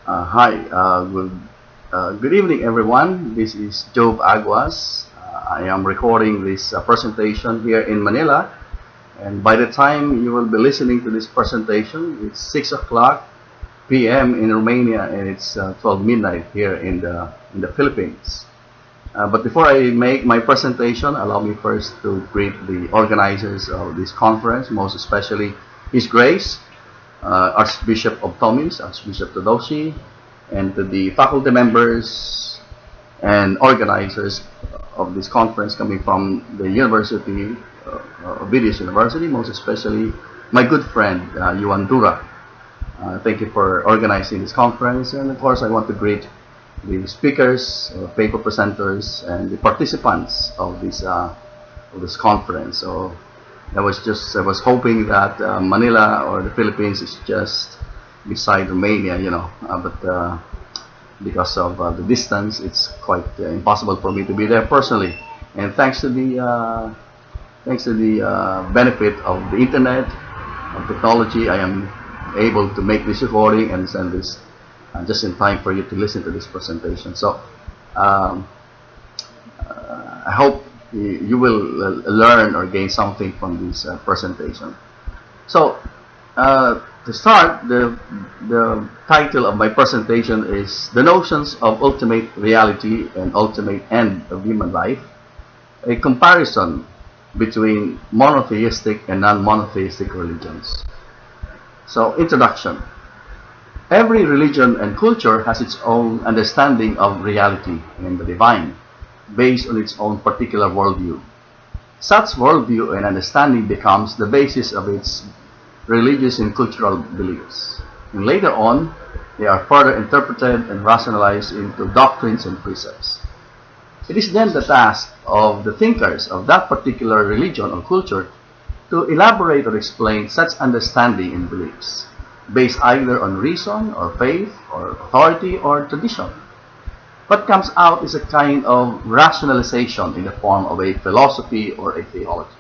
Hi, good evening, everyone. This is Job Aguas. I am recording this presentation here in Manila, and by the time you will be listening to this presentation, it's 6 o'clock p.m. in Romania, and it's 12 midnight here in the Philippines. But before I make my presentation, allow me first to greet the organizers of this conference, most especially His Grace, Archbishop of Tomis, Archbishop Todoshi, and to the faculty members and organizers of this conference coming from the University, Ovidius University, most especially my good friend, Yuan Dura. Thank you for organizing this conference, and of course I want to greet the speakers, paper presenters, and the participants of this conference. So I was hoping that Manila or the Philippines is just beside Romania, but because of the distance, it's quite impossible for me to be there personally. And thanks to the benefit of the internet, of technology, I am able to make this recording and send this just in time for you to listen to this presentation. So I hope you will learn or gain something from this presentation. So to start, the title of my presentation is The Notions of Ultimate Reality and Ultimate End of Human Life, a comparison between monotheistic and non-monotheistic religions. So, introduction. Every religion and culture has its own understanding of reality and the divine, based on its own particular worldview. Such worldview and understanding becomes the basis of its religious and cultural beliefs. And later on, they are further interpreted and rationalized into doctrines and precepts. It is then the task of the thinkers of that particular religion or culture to elaborate or explain such understanding and beliefs, based either on reason or faith or authority or tradition. What comes out is a kind of rationalization in the form of a philosophy or a theology.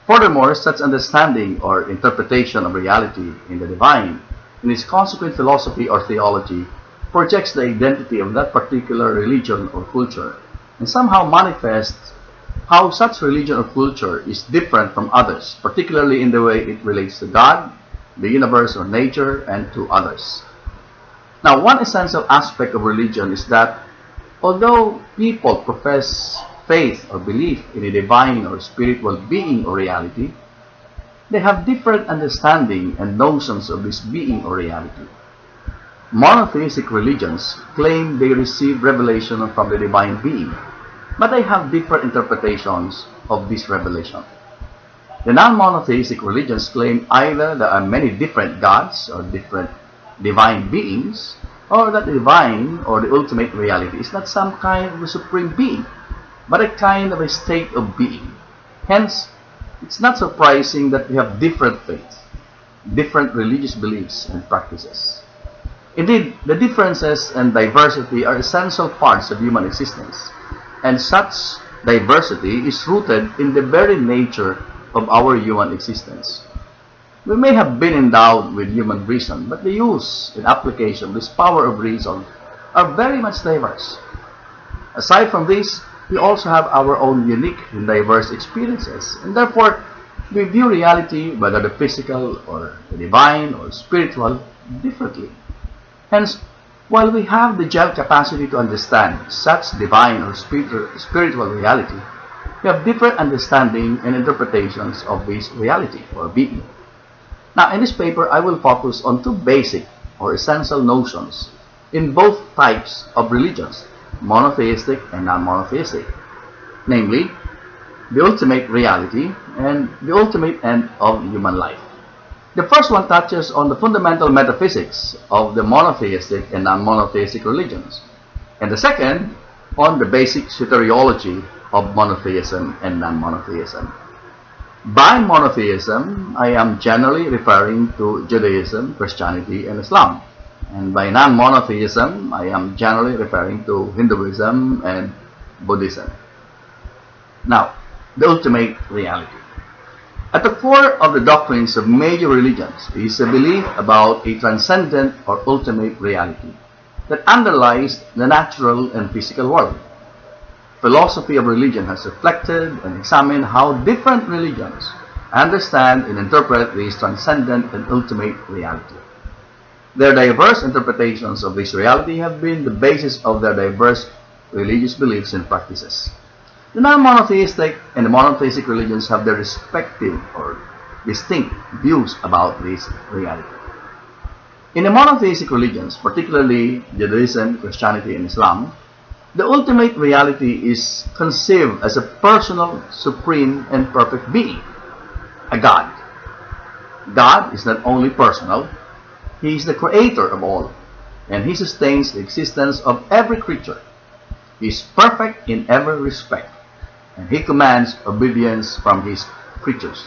Furthermore, such understanding or interpretation of reality in the divine, in its consequent philosophy or theology, projects the identity of that particular religion or culture, and somehow manifests how such religion or culture is different from others, particularly in the way it relates to God, the universe or nature, and to others. Now, one essential aspect of religion is that although people profess faith or belief in a divine or spiritual being or reality, they have different understanding and notions of this being or reality. Monotheistic religions claim they receive revelation from the divine being, but they have different interpretations of this revelation. The non-monotheistic religions claim either there are many different gods or different divine beings, or that the divine or the ultimate reality is not some kind of a supreme being, but a kind of a state of being. Hence, it's not surprising that we have different faiths, different religious beliefs and practices. Indeed, the differences and diversity are essential parts of human existence, and such diversity is rooted in the very nature of our human existence. We may have been endowed with human reason, but the use and application of this power of reason are very much diverse. Aside from this, we also have our own unique and diverse experiences, and therefore we view reality, whether the physical or the divine or spiritual, differently. Hence, while we have the general capacity to understand such divine or spiritual reality, we have different understanding and interpretations of this reality or being. Now, in this paper, I will focus on two basic or essential notions in both types of religions, monotheistic and non-monotheistic, namely, the ultimate reality and the ultimate end of human life. The first one touches on the fundamental metaphysics of the monotheistic and non-monotheistic religions, and the second on the basic soteriology of monotheism and non-monotheism. By monotheism, I am generally referring to Judaism, Christianity, and Islam. And by non-monotheism, I am generally referring to Hinduism and Buddhism. Now, the ultimate reality. At the core of the doctrines of major religions is a belief about a transcendent or ultimate reality that underlies the natural and physical world. Philosophy of religion has reflected and examined how different religions understand and interpret this transcendent and ultimate reality. Their diverse interpretations of this reality have been the basis of their diverse religious beliefs and practices. The non-monotheistic and the monotheistic religions have their respective or distinct views about this reality. In the monotheistic religions, particularly Judaism, Christianity, and Islam, the ultimate reality is conceived as a personal, supreme, and perfect being, a God. God is not only personal, He is the creator of all, and He sustains the existence of every creature. He is perfect in every respect, and He commands obedience from His creatures.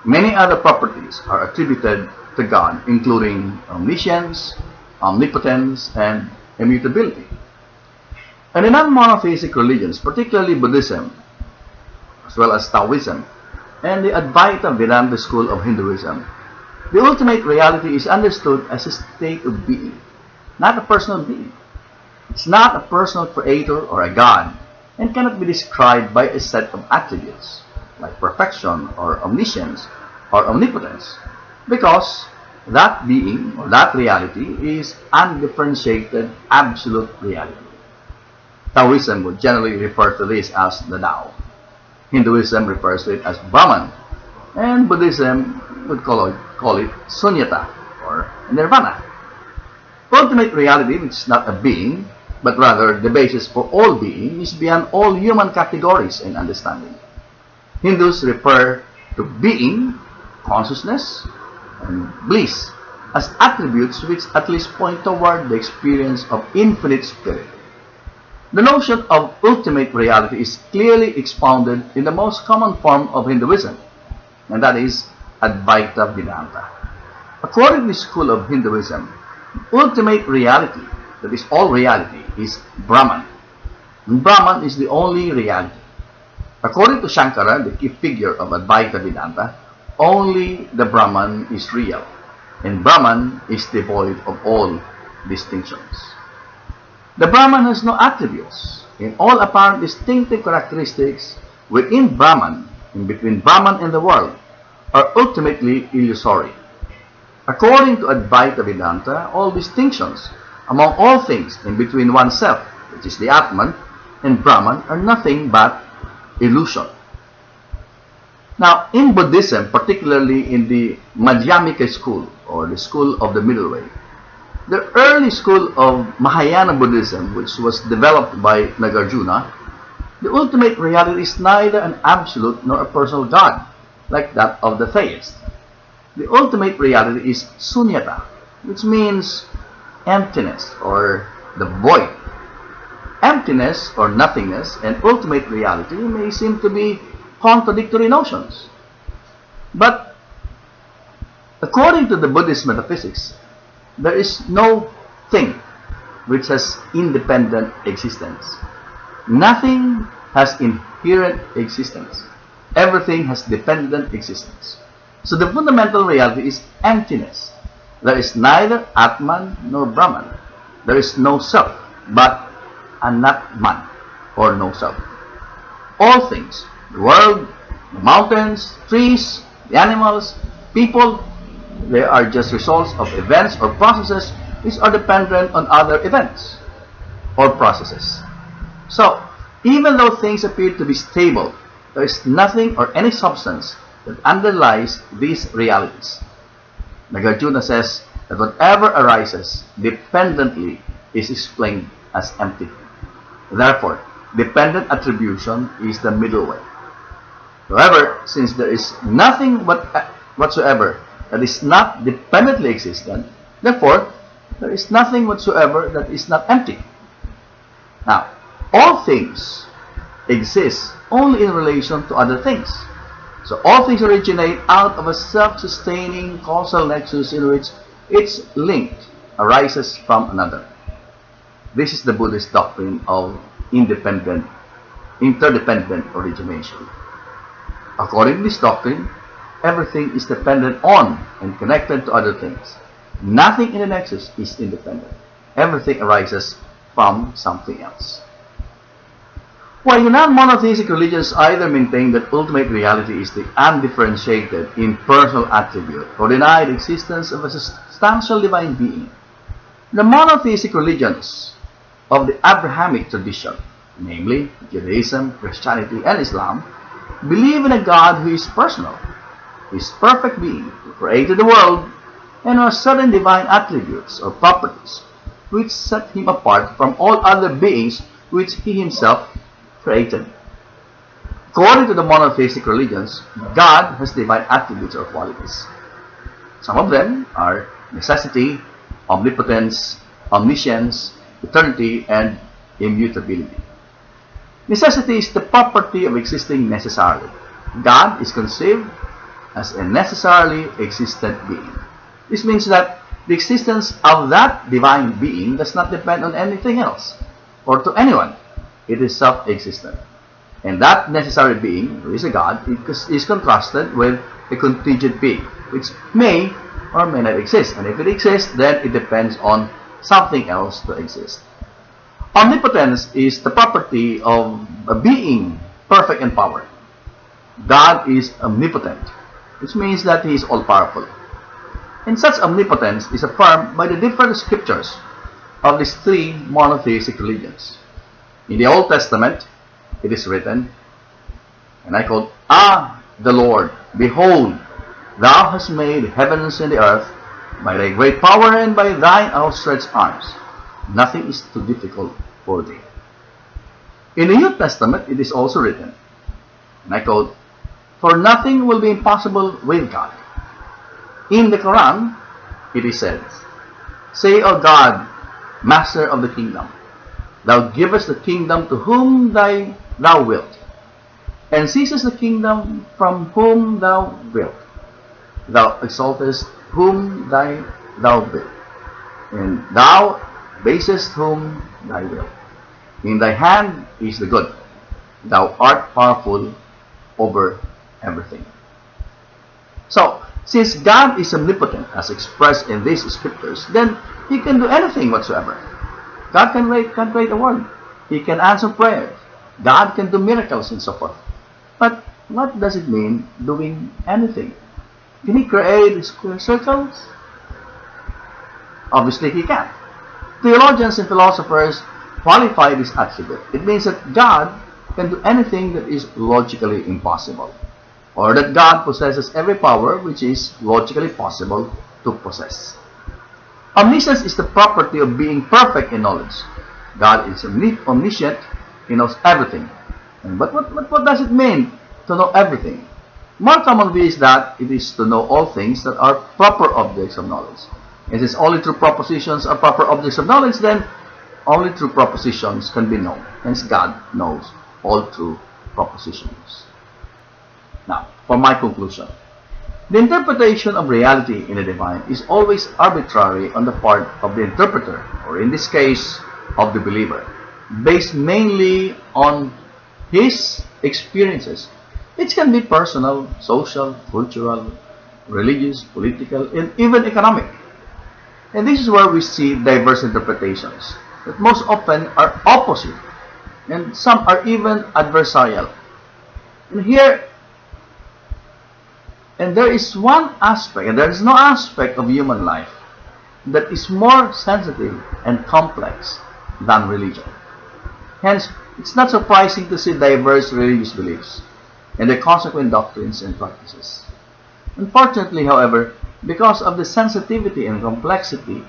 Many other properties are attributed to God, including omniscience, omnipotence, and immutability. And in non-monotheistic religions, particularly Buddhism, as well as Taoism, and the Advaita Vedanta school of Hinduism, the ultimate reality is understood as a state of being, not a personal being. It's not a personal creator or a God, and cannot be described by a set of attributes, like perfection or omniscience or omnipotence, because that being or that reality is undifferentiated absolute reality. Taoism would generally refer to this as the Tao. Hinduism refers to it as Brahman, and Buddhism would call it Sunyata or Nirvana. Ultimate reality, which is not a being, but rather the basis for all being, is beyond all human categories and understanding. Hindus refer to being, consciousness, and bliss as attributes which at least point toward the experience of infinite spirit. The notion of ultimate reality is clearly expounded in the most common form of Hinduism, and that is Advaita Vedanta. According to the school of Hinduism, ultimate reality, that is all reality, is Brahman. And Brahman is the only reality. According to Shankara, the key figure of Advaita Vedanta, only the Brahman is real, and Brahman is devoid of all distinctions. The Brahman has no attributes, and all apparent distinctive characteristics within Brahman and between Brahman and the world are ultimately illusory. According to Advaita Vedanta, all distinctions among all things and between oneself, which is the Atman, and Brahman are nothing but illusion. Now, in Buddhism, particularly in the Madhyamika school, or the school of the middle way, the early school of Mahayana Buddhism, which was developed by Nagarjuna, the ultimate reality is neither an absolute nor a personal God, like that of the theist. The ultimate reality is Sunyata, which means emptiness or the void. Emptiness or nothingness and ultimate reality may seem to be contradictory notions. But according to the Buddhist metaphysics, there is no thing which has independent existence. Nothing has inherent existence. Everything has dependent existence. So the fundamental reality is emptiness. There is neither Atman nor Brahman. There is no self, but Anatman, or no self. All things, the world, the mountains, trees, the animals, people, they are just results of events or processes which are dependent on other events or processes. So, even though things appear to be stable, there is nothing or any substance that underlies these realities. Nagarjuna says that whatever arises dependently is explained as empty. Therefore, dependent attribution is the middle way. However, since there is nothing whatsoever that is not dependently existent, therefore, there is nothing whatsoever that is not empty. Now, all things exist only in relation to other things. So all things originate out of a self-sustaining causal nexus in which each link arises from another. This is the Buddhist doctrine of interdependent origination. According to this doctrine, everything is dependent on and connected to other things. Nothing in the nexus is independent. Everything arises from something else. While the non-monotheistic religions either maintain that ultimate reality is the undifferentiated, impersonal attribute or deny the existence of a substantial divine being, the monotheistic religions of the Abrahamic tradition, namely Judaism, Christianity, and Islam, believe in a God who is personal, who is perfect being, who created the world, and who has certain divine attributes or properties which set him apart from all other beings which he himself created. According to the monotheistic religions, God has divine attributes or qualities. Some of them are necessity, omnipotence, omniscience, eternity, and immutability. Necessity is the property of existing necessarily. God is conceived as a necessarily existent being. This means that the existence of that divine being does not depend on anything else or to anyone. It is self-existent. And that necessary being, who is a God, is contrasted with a contingent being, which may or may not exist. And if it exists, then it depends on something else to exist. Omnipotence is the property of a being perfect in power. God is omnipotent, which means that he is all-powerful. And such omnipotence is affirmed by the different scriptures of these three monotheistic religions. In the Old Testament, it is written, and I quote, "Ah, the Lord, behold, thou hast made heavens and the earth by thy great power and by thine outstretched arms. Nothing is too difficult for thee." In the New Testament, it is also written, and I quote, "For nothing will be impossible with God." In the Quran, it is said, "Say, O God, Master of the kingdom, thou givest the kingdom to whom thou wilt, and seizest the kingdom from whom thou wilt. Thou exaltest whom thou wilt, and thou basest whom thou wilt. In thy hand is the good. Thou art powerful over everything." So, since God is omnipotent, as expressed in these scriptures, then he can do anything whatsoever. God can create a world. He can answer prayers. God can do miracles and so forth. But what does it mean doing anything? Can he create square circles? Obviously he can. Theologians and philosophers qualify this attribute. It means that God can do anything that is logically impossible, or that God possesses every power which is logically possible to possess. Omniscience is the property of being perfect in knowledge. God is omniscient. He knows everything. But what does it mean to know everything? More common view is that it is to know all things that are proper objects of knowledge. And since only true propositions are proper objects of knowledge, then only true propositions can be known. Hence God knows all true propositions. Now, for my conclusion. The interpretation of reality in the divine is always arbitrary on the part of the interpreter, or in this case, of the believer, based mainly on his experiences. It can be personal, social, cultural, religious, political, and even economic. And this is where we see diverse interpretations that most often are opposite, and some are even adversarial. And there is one aspect, and there is no aspect of human life that is more sensitive and complex than religion. Hence, it's not surprising to see diverse religious beliefs and their consequent doctrines and practices. Unfortunately, however, because of the sensitivity and complexity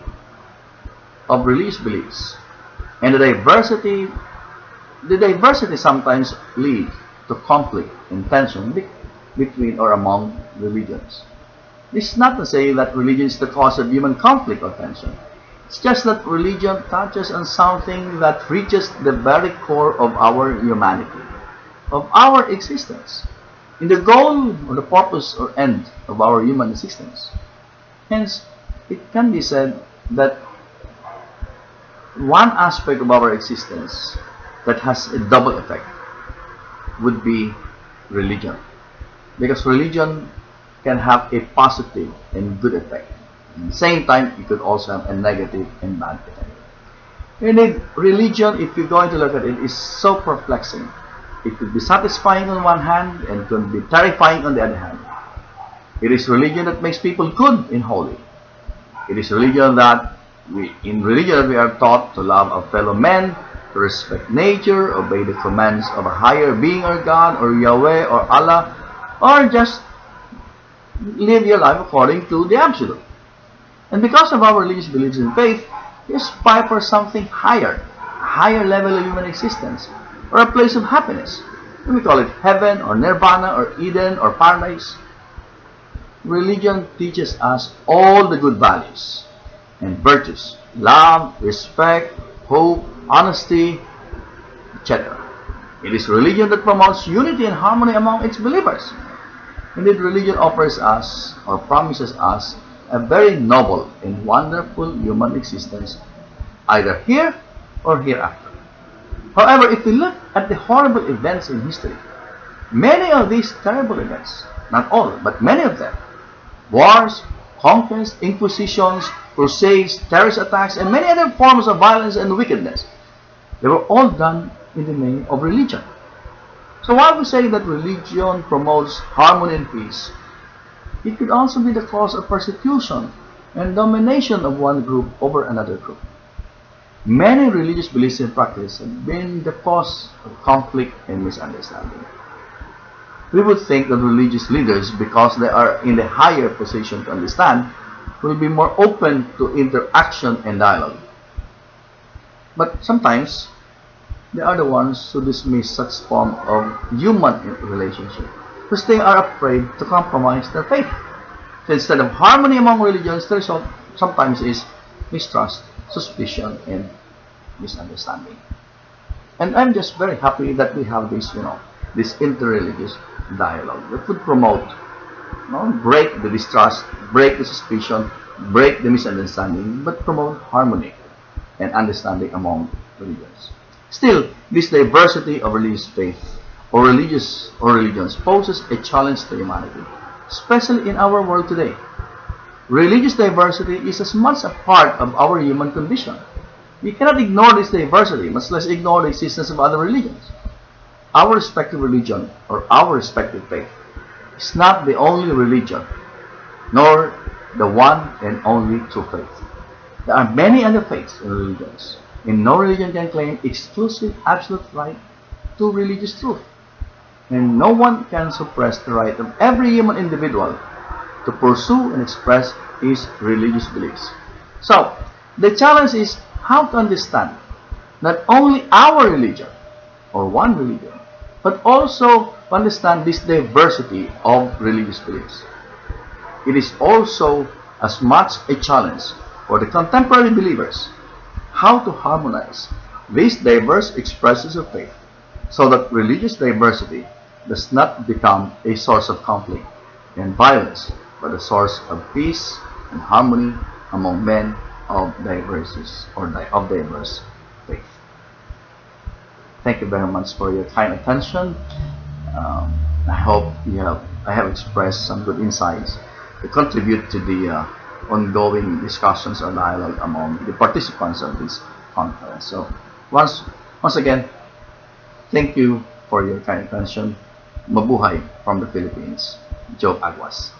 of religious beliefs and the diversity sometimes leads to conflict and tension between or among religions. This is not to say that religion is the cause of human conflict or tension. It's just that religion touches on something that reaches the very core of our humanity, of our existence, in the goal or the purpose or end of our human existence. Hence, it can be said that one aspect of our existence that has a double effect would be religion. Because religion can have a positive and good effect. At the same time, it could also have a negative and bad effect. Indeed, religion, if you're going to look at it, is so perplexing. It could be satisfying on one hand and could be terrifying on the other hand. It is religion that makes people good and holy. It is religion that in religion we are taught to love our fellow men, to respect nature, obey the commands of a higher being or God or Yahweh or Allah, or just live your life according to the absolute. And because of our religious beliefs and faith, we aspire for something higher, a higher level of human existence, or a place of happiness. And we call it heaven or nirvana or Eden or paradise. Religion teaches us all the good values and virtues: love, respect, hope, honesty, etc. It is religion that promotes unity and harmony among its believers. Indeed, religion offers us or promises us a very noble and wonderful human existence, either here or hereafter. However, if we look at the horrible events in history, many of these terrible events, not all, but many of them, wars, conquests, inquisitions, crusades, terrorist attacks, and many other forms of violence and wickedness, they were all done in the name of religion. So while we say that religion promotes harmony and peace, it could also be the cause of persecution and domination of one group over another group. Many religious beliefs and practices have been the cause of conflict and misunderstanding. We would think that religious leaders, because they are in a higher position to understand, will be more open to interaction and dialogue. But sometimes, they are the ones who dismiss such form of human relationship, because they are afraid to compromise their faith. So instead of harmony among religions, the result sometimes is mistrust, suspicion, and misunderstanding. And I'm just very happy that we have this, this interreligious dialogue that would promote, break the distrust, break the suspicion, break the misunderstanding, but promote harmony and understanding among religions. Still, this diversity of religious faith or religions poses a challenge to humanity, especially in our world today. Religious diversity is as much a part of our human condition. We cannot ignore this diversity, much less ignore the existence of other religions. Our respective religion or our respective faith is not the only religion, nor the one and only true faith. There are many other faiths and religions, and no religion can claim exclusive absolute right to religious truth. And no one can suppress the right of every human individual to pursue and express his religious beliefs. So, the challenge is how to understand not only our religion or one religion, but also to understand this diversity of religious beliefs. It is also as much a challenge for the contemporary believers how to harmonize these diverse expressions of faith so that religious diversity does not become a source of conflict and violence, but a source of peace and harmony among men of diverse faith. Thank you very much for your kind attention. I hope I have expressed some good insights to contribute to the ongoing discussions or dialogue among the participants of this conference. So once again, thank you for your kind attention. Mabuhay from the Philippines. Joe Aguas.